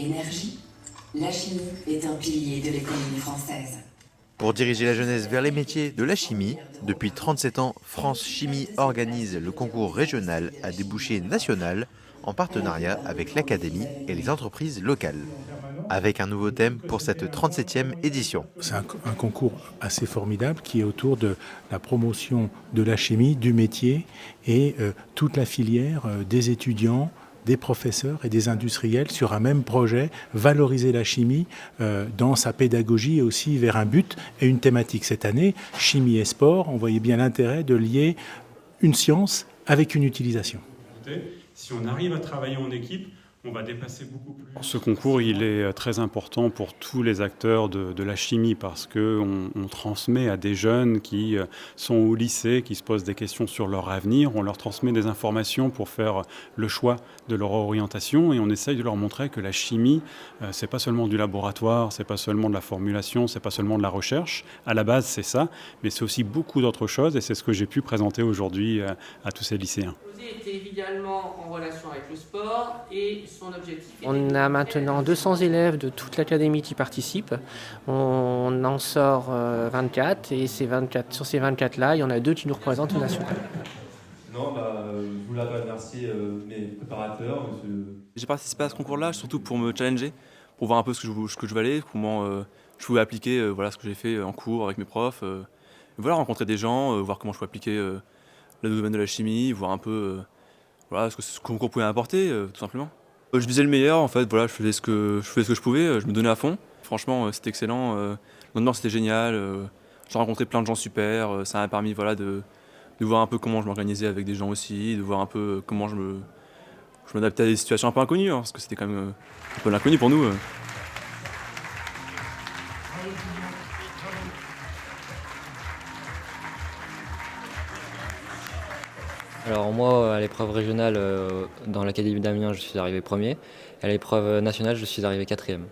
énergie, la chimie est un pilier de l'économie française. Pour diriger la jeunesse vers les métiers de la chimie, depuis 37 ans, France Chimie organise le concours régional à débouché national en partenariat avec l'académie et les entreprises locales. Avec un nouveau thème pour cette 37e édition. C'est un concours assez formidable qui est autour de la promotion de la chimie, du métier et toute la filière des étudiants, des professeurs et des industriels sur un même projet, valoriser la chimie dans sa pédagogie et aussi vers un but et une thématique. Cette année, chimie et sport, on voyait bien l'intérêt de lier une science avec une utilisation. Si on arrive à travailler en équipe, on va dépasser beaucoup plus. Ce concours, il est très important pour tous les acteurs de la chimie parce qu'on transmet à des jeunes qui sont au lycée, qui se posent des questions sur leur avenir. On leur transmet des informations pour faire le choix de leur orientation et on essaye de leur montrer que la chimie, c'est pas seulement du laboratoire, c'est pas seulement de la formulation, c'est pas seulement de la recherche. À la base, c'est ça, mais c'est aussi beaucoup d'autres choses et c'est ce que j'ai pu présenter aujourd'hui à tous ces lycéens. Était évidemment en relation avec le sport et son objectif. On a maintenant 200 élèves de toute l'académie qui participent. On en sort 24 et sur ces 24-là, il y en a 2 qui nous représentent au national. Non, je voulais remercier mes préparateurs. J'ai participé à ce concours-là surtout pour me challenger, pour voir un peu ce que je valais, comment je pouvais appliquer ce que j'ai fait en cours avec mes profs. Rencontrer des gens, voir comment je pouvais appliquer le domaine de la chimie, voir un peu ce que ce concours pouvait apporter, tout simplement. Je visais le meilleur, en fait, je faisais ce que je pouvais, je me donnais à fond. Franchement, c'était excellent, l'ambiance c'était génial, j'ai rencontré plein de gens super, ça m'a permis de voir un peu comment je m'organisais avec des gens aussi, de voir un peu comment je m'adaptais à des situations un peu inconnues, parce que c'était quand même un peu l'inconnu pour nous. Alors moi, à l'épreuve régionale dans l'académie d'Amiens, je suis arrivé premier. À l'épreuve nationale, je suis arrivé quatrième.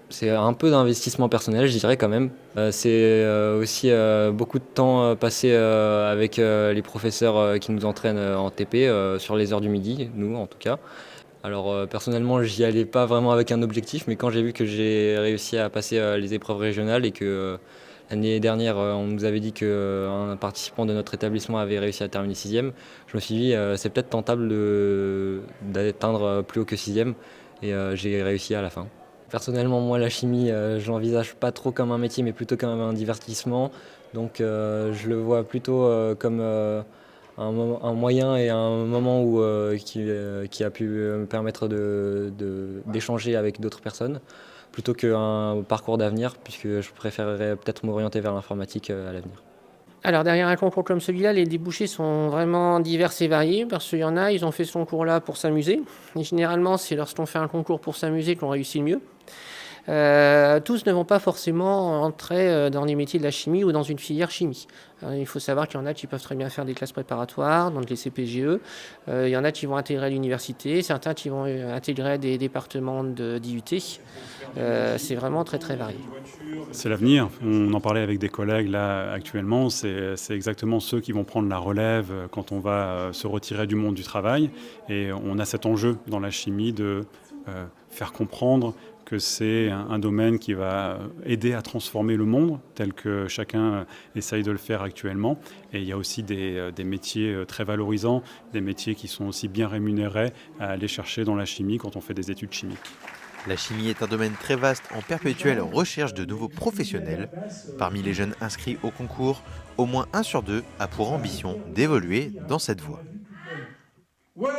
C'est un peu d'investissement personnel, je dirais quand même. C'est aussi beaucoup de temps passé avec les professeurs qui nous entraînent en TP sur les heures du midi, nous en tout cas. Alors personnellement, j'y allais pas vraiment avec un objectif, mais quand j'ai vu que j'ai réussi à passer les épreuves régionales et que l'année dernière, on nous avait dit qu'un participant de notre établissement avait réussi à terminer 6e. Je me suis dit, c'est peut-être tentable d'atteindre plus haut que 6e et j'ai réussi à la fin. Personnellement, moi, la chimie, je l'envisage pas trop comme un métier, mais plutôt comme un divertissement. Donc je le vois plutôt comme un moyen et un moment qui a pu me permettre d'échanger avec d'autres personnes, plutôt qu'un parcours d'avenir, puisque je préférerais peut-être m'orienter vers l'informatique à l'avenir. Alors derrière un concours comme celui-là, les débouchés sont vraiment divers et variés, parce qu'il y en a, ils ont fait ce concours-là pour s'amuser. Et généralement, c'est lorsqu'on fait un concours pour s'amuser qu'on réussit le mieux. Tous ne vont pas forcément entrer dans les métiers de la chimie ou dans une filière chimie. Il faut savoir qu'il y en a qui peuvent très bien faire des classes préparatoires, donc les CPGE. Il y en a qui vont intégrer l'université, certains qui vont intégrer des départements d'IUT. C'est vraiment très très varié. C'est l'avenir. On en parlait avec des collègues là actuellement. C'est exactement ceux qui vont prendre la relève quand on va se retirer du monde du travail. Et on a cet enjeu dans la chimie de faire comprendre que c'est un domaine qui va aider à transformer le monde tel que chacun essaye de le faire actuellement. Et il y a aussi des métiers très valorisants, des métiers qui sont aussi bien rémunérés à aller chercher dans la chimie quand on fait des études chimiques. La chimie est un domaine très vaste en perpétuelle recherche de nouveaux professionnels. Parmi les jeunes inscrits au concours, au moins 1 sur 2 a pour ambition d'évoluer dans cette voie. Ouais.